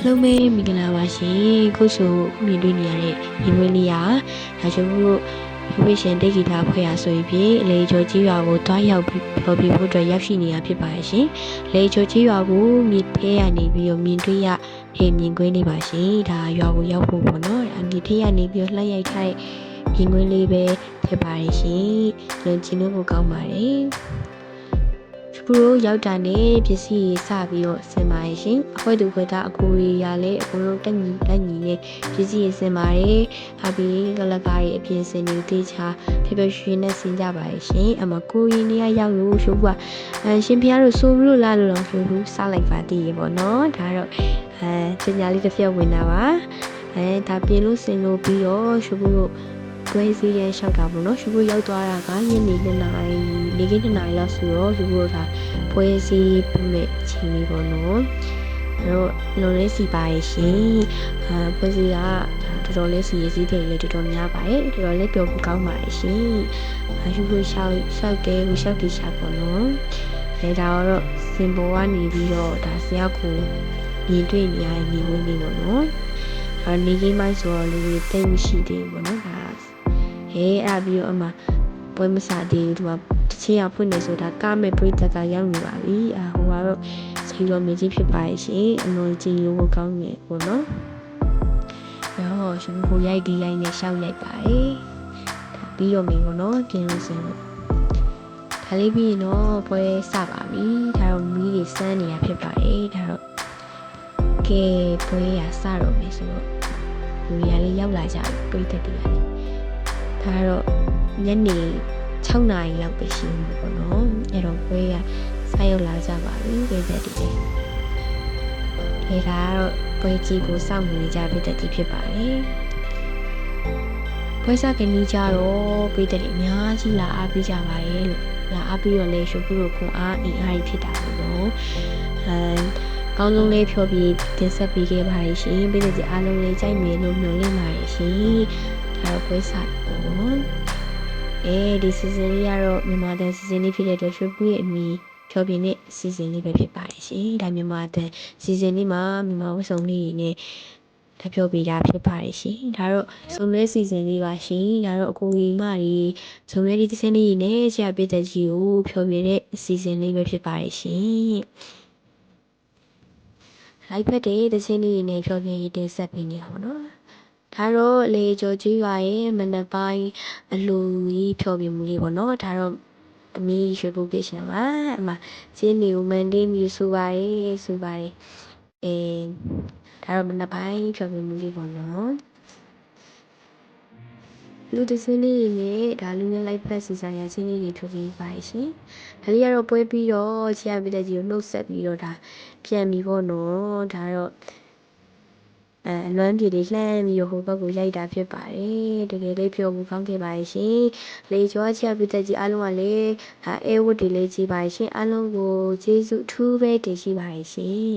လုံးမဲမင်္ဂလာပါရှင်ခုဆိုမြင်တွေ့နေရတဲ့ညီမလေးရာဒါကြောင့်မို့ဘဝရှင်တိတ်ဂီတာဖွဲ့ရဆိုပြီးအလေကျော်ကြီးရွာကိုတွားရောက်ပြီးဖော်ပြဖို့အတွက်ရောက်ရှိနေတာဖြစ်ပါရှင်လေကျော်ကြီးရွာကိုမြစ်ထဲရနေပြီးတော့မြင်တွေ့ရဟေမြင်ကွင်းလေးပါရှင်ဒါရွာကိုရောက်ဖို့ပေါ့နော်အမြစ်ထဲရနေပြီးတော့လှည့်ရိုက်ထားတဲ့မြင်ကွင်းလေးပဲဖြစ်ပါရှင်လွန်ကျင်လို့ကောင်းပါတယ်ဘုရိုရောက်တာနဲ့ပစ္စည်းစပြီးတော့ဆင်ပါရရှင်အခွဲသူခွဲသားအကူရီရလဲအကုန်လုံးတက်ညီလက်ညီနဲ့ပစ္စည်းဆင်ပါတယ်အပြီးကလကားရဲ့အပြင်စင်တွေတေးချဖြဖြရွှေနဲ့ဆင်ကြပါရရှင်အမကိုရီနေရရောက်လို့ရှုပ်ကအရှင်ဖျားတို့ဆိုလို့လားလို့တော့ရှုပ်ဘူးစားလိုက်ပါတည်ရေပေါ့နော်ဒါတော့စင်ညာလေးတစ်ဖက်ဝင်တာပါဒါပြင်လို့ဆင်လို့ပြီးတော့ရှုပ်လို့တွဲစီးရဲလျှောက်တာပေါ့နော်ရှုပ်ရောက်သွားတာကညနေ2နာရီ4နာရီလောက်ဆိုတော့ရှုပ်လို့ဒါပွဲစီးပြမဲ့ချိန်လေးပေါ့နော်အဲ့တော့လုံလေးစီပါရဲ့ရှင်ပွဲစီးကတော်တော်လေးစီရေးစည်းတယ်လေတော်တော်များပါတယ်တော်တော်လေးပျော်ဖို့ကောင်းပါတယ်ရှင်ရှုပ်လို့လျှောက်တယ်လျှောက်တီချပေါ့နော်ဒါတော့စင်ပေါ်ကနေပြီးတော့ဒါဆရာကိုမြင်တွေ့နေရတဲ့နေဝင်လေးပေါ့နော်နေကြီးမိုင်းဆိုတော့လူတွေတိတ်မရှိသေးဘူးပေါ့နော်ဒါအဲ့ပြီးတော့အမပွဲမစားသေးဘူးသူကတစ်ချိန်အောင်ဖွင့်နေဆိုတာကားမဲ့ပြိတ္တကရောက်နေပါပြီဟိုကတော့စီရောမြကြီးဖြစ်ပါရဲ့ရှင်အလွန်ကြည်လို့ကောင်းနေပေါ့နော်ရောရှင်ကိုရိုက်ဒီရိုက်နဲ့ရှောက်ရိုက်ပါရဲ့ပြီးတော့မင်းပေါ့နော်ပြင်လို့စင်လို့ဒါလေးပြီးတော့ပွဲစပါပြီဒါတော့မီးတွေစမ်းနေတာဖြစ်ပါရဲ့ဒါတော့ကဲပွဲရစတော့မယ်ဆိုတော့လူရလေးရောက်လာကြပြီပြိတ္တတွေကဒါတော့ညနေ6နာရီလောက်ပဲရှိမှာပေါ့နော်အဲ့တော့ပွဲကဆက်ရောက်လာကြပါပြီပြည့်တဲ့ဒီလေးဒါတော့ပွဲကြီးကိုစောင့်နေကြပြည့်တဲ့ဒီဖြစ်ပါတယ်ပွဲစားကနေကြတော့ပြည့်တဲ့အများကြီးလာအားပေးကြပါရဲ့လို့လာအားပြီးတော့လေရှုပ်ဖို့ခွန်အားအင်အားဖြစ်တာပေါ့နော်ကောင်းဆုံးလေးဖြောပြီးတင်ဆက်ပေးခဲ့ပါရရှင်ပြည့်တဲ့အားလုံးလေးကြိုက်မယ်လို့မျှော်လင့်ပါရရှင်ဒါတော့ပွဲစားပေါ့ဒီ season လေးကတော့မြန်မာတန် season လေးဖြစ်တဲ့အတွက် Triple ရဲ့အမီဖြောပြင်းတဲ့ season လေးပဲဖြစ်ပါတယ်ရှင်ဒါမြန်မာတန် season လေးမှာမြန်မာဝတ်စုံလေးနဲ့တဖြောပြတာဖြစ်ပါတယ်ရှင်ဒါတော့စုံလဲ season လေးပါရှင်ဒါတော့အကူကြီးမကြီးစုံလဲဒီ season လေးနဲ့ဆရာပြည့်တဲ့ကြီးကိုဖြောပြတဲ့ season လေးပဲဖြစ်ပါတယ်ရှင်လိုက်ဖက်တဲ့ season လေးနဲ့ဖြောပြရေးတင်ဆက်ပေးနေတာပေါ့နော်ဒါတော့လေကျော်ကြီးရွာရဲ့မနက်ပိုင်းအလူကြီးဖြောပြမှုလေးပေါ့နော်ဒါတော့အမီးရွှေပုတ်ပြရှင်ပါအမကျင်းနေဦးမန်ဒေးမျိုးဆိုပါရဲ့ဒါတော့မနက်ပိုင်းဖြောပြမှုလေးပေါ့နော်လူတစင်းလေးနဲ့ဒါလူနဲ့လိုက်ဖက်စီဆိုင်ရချင်းလေးတွေထုတ်ပြီးပါရှင်ဒါလေးကတော့ပွဲပြီးတော့ဆရာပြတဲ့ကြီးကိုနှုတ်ဆက်ပြီးတော့ဒါပြန်ပြီးပေါ့နော်ဒါတော့လွမ်းပြည်လေးလှမ်းပြီးဟိုဘက်ကိုရိုက်တာဖြစ်ပါတယ်တကယ်လေးပြောဖို့ကောင်းခဲ့ပါရှင်လေကျော်ချပြတဲ့ကြီးအားလုံးကလည်းအဲဝတ်တွေလေးကြီးပါရှင်အားလုံးကိုကျေးဇူးအထူးပဲတင်ရှိပါရှင်